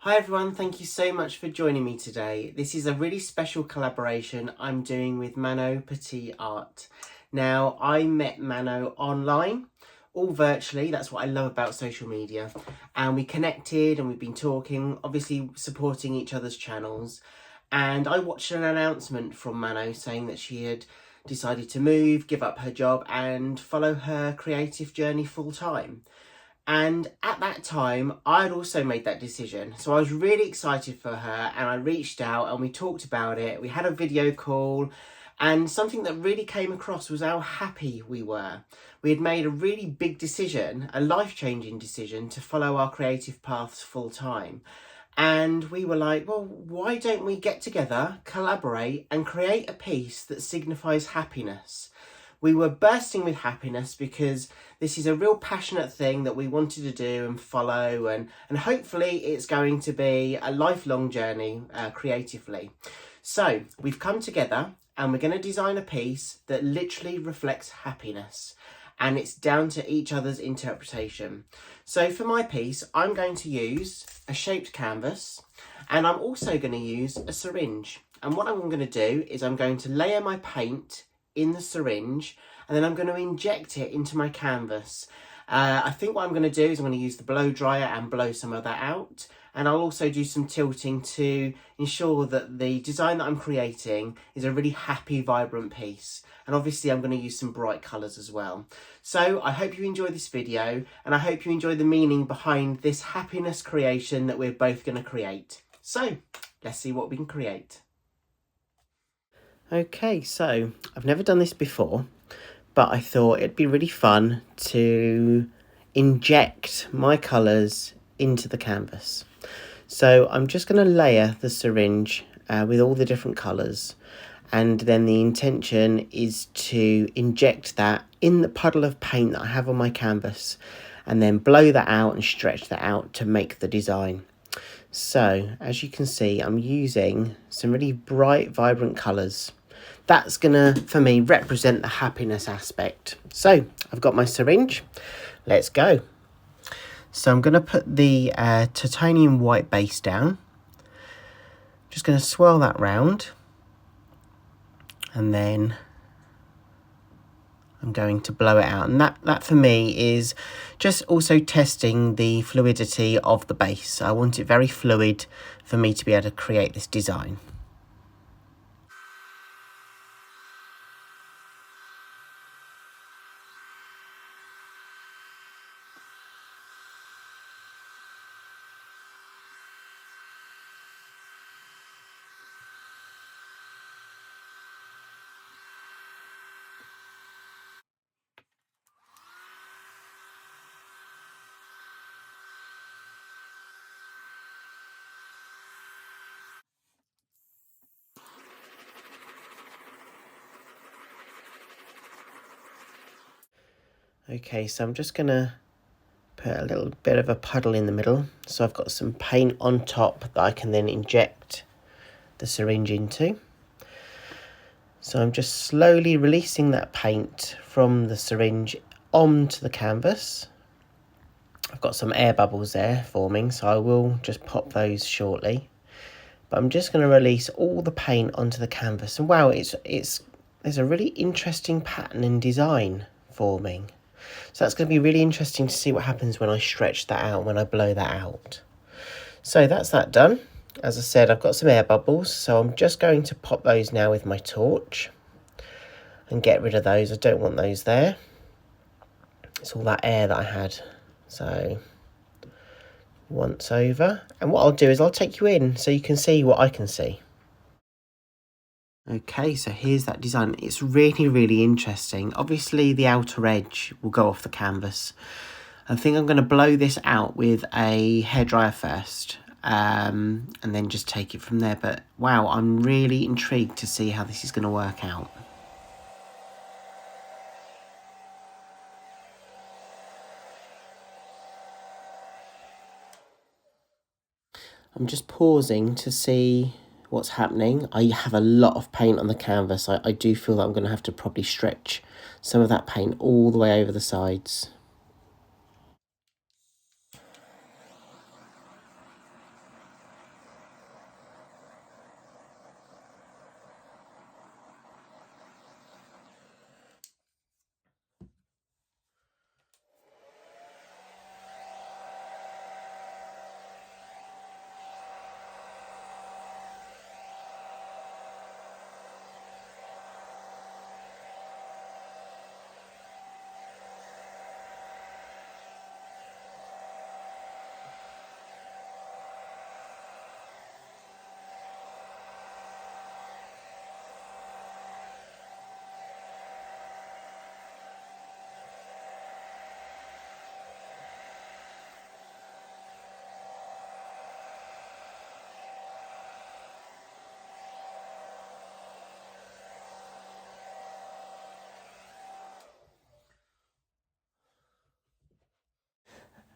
Hi everyone, thank you so much for joining me today. This is a really special collaboration I'm doing with Manon Petit Art. Now, I met Manon online, all virtually. That's what I love about social media. And we connected and we've been talking, obviously supporting each other's channels. And I watched an announcement from Manon saying that she had decided to move, give up her job and follow her creative journey full time. And at that time, I had also made that decision. So I was really excited for her and I reached out and we talked about it. We had a video call and something that really came across was how happy we were. We had made a really big decision, a life-changing decision to follow our creative paths full time. And we were like, well, why don't we get together, collaborate and create a piece that signifies happiness? We were bursting with happiness because this is a real passionate thing that we wanted to do and follow, and hopefully it's going to be a lifelong journey creatively. So we've come together and we're going to design a piece that literally reflects happiness, and it's down to each other's interpretation. So for my piece, I'm going to use a shaped canvas and I'm also going to use a syringe. And what I'm going to do is I'm going to layer my paint in the syringe and then I'm going to inject it into my canvas. I think what I'm going to do is I'm going to use the blow dryer and blow some of that out, and I'll also do some tilting to ensure that the design that I'm creating is a really happy, vibrant piece. And obviously I'm going to use some bright colours as well. So I hope you enjoy this video and I hope you enjoy the meaning behind this happiness creation that we're both going to create. So let's see what we can create. Okay, so I've never done this before, but I thought it'd be really fun to inject my colours into the canvas. So I'm just going to layer the syringe with all the different colours, and then the intention is to inject that in the puddle of paint that I have on my canvas and then blow that out and stretch that out to make the design. So as you can see, I'm using some really bright, vibrant colours. That's gonna, for me, represent the happiness aspect. So I've got my syringe, let's go. So I'm gonna put the titanium white base down. Just gonna swirl that round. And then I'm going to blow it out. And that for me is just also testing the fluidity of the base. I want it very fluid for me to be able to create this design. Okay, so I'm just gonna put a little bit of a puddle in the middle. So I've got some paint on top that I can then inject the syringe into. So I'm just slowly releasing that paint from the syringe onto the canvas. I've got some air bubbles there forming, so I will just pop those shortly. But I'm just going to release all the paint onto the canvas. And wow, there's a really interesting pattern and design forming. So that's going to be really interesting to see what happens when I stretch that out, when I blow that out. So that's that done. As I said, I've got some air bubbles, so I'm just going to pop those now with my torch and get rid of those. I don't want those there. It's all that air that I had. So once over, and what I'll do is I'll take you in so you can see what I can see. Okay, so here's that design. It's really, really interesting. Obviously the outer edge will go off the canvas. I think I'm going to blow this out with a hairdryer first, and then just take it from there. But wow, I'm really intrigued to see how this is going to work out. I'm just pausing to see what's happening. I have a lot of paint on the canvas. I do feel that I'm going to have to probably stretch some of that paint all the way over the sides.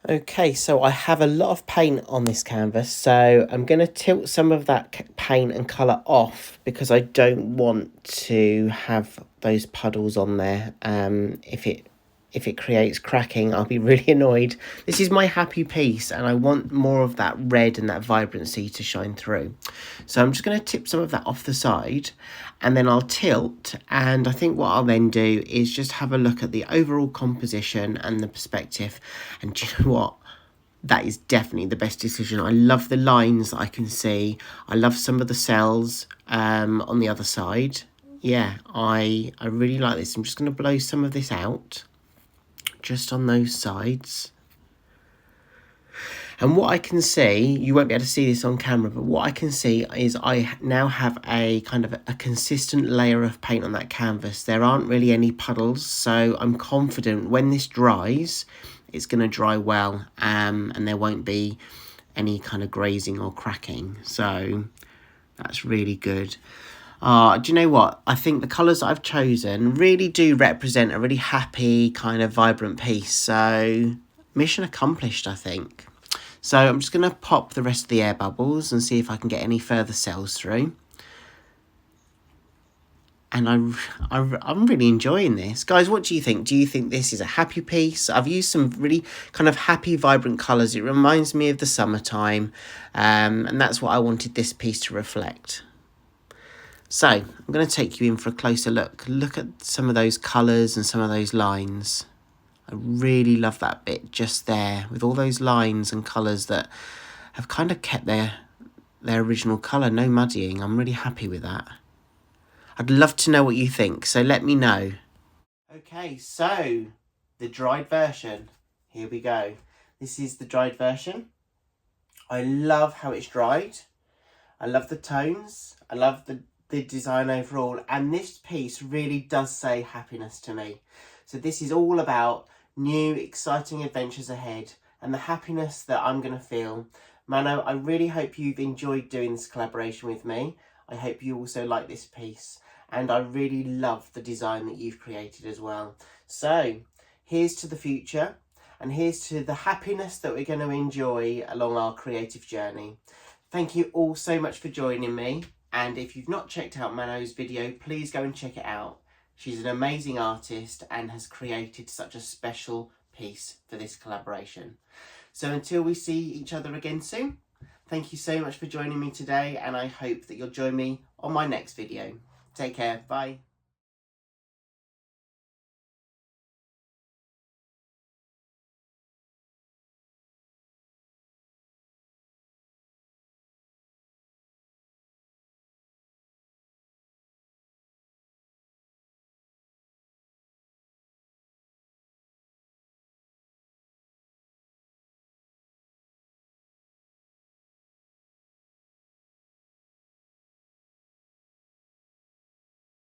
Okay, so I have a lot of paint on this canvas, so I'm going to tilt some of that paint and colour off because I don't want to have those puddles on there. If it creates cracking, I'll be really annoyed. This is my happy piece and I want more of that red and that vibrancy to shine through. So I'm just going to tip some of that off the side and then I'll tilt, and I think what I'll then do is just have a look at the overall composition and the perspective. And do you know what? That is definitely the best decision. I love the lines that I can see. I love some of the cells on the other side. Yeah, I really like this. I'm just going to blow some of this out just on those sides. And what I can see, you won't be able to see this on camera, but what I can see is I now have a kind of a consistent layer of paint on that canvas. There aren't really any puddles, so I'm confident when this dries, it's going to dry well, and there won't be any kind of grazing or cracking. So that's really good. Do you know what? I think the colours I've chosen really do represent a really happy, kind of vibrant piece. So mission accomplished, I think. So I'm just going to pop the rest of the air bubbles and see if I can get any further cells through. And I'm really enjoying this. Guys, what do you think? Do you think this is a happy piece? I've used some really kind of happy, vibrant colours. It reminds me of the summertime. And that's what I wanted this piece to reflect. So I'm going to take you in for a closer look. Look at some of those colours and some of those lines. I really love that bit just there with all those lines and colours that have kind of kept their original colour, no muddying. I'm really happy with that. I'd love to know what you think, so let me know. Okay, so the dried version. Here we go. This is the dried version. I love how it's dried. I love the tones. I love the design overall, and this piece really does say happiness to me. So this is all about new exciting adventures ahead and the happiness that I'm going to feel. Manon, I really hope you've enjoyed doing this collaboration with me. I hope you also like this piece, and I really love the design that you've created as well. So here's to the future, and here's to the happiness that we're going to enjoy along our creative journey. Thank you all so much for joining me. And if you've not checked out Manon's video, please go and check it out. She's an amazing artist and has created such a special piece for this collaboration. So until we see each other again soon, thank you so much for joining me today, and I hope that you'll join me on my next video. Take care. Bye.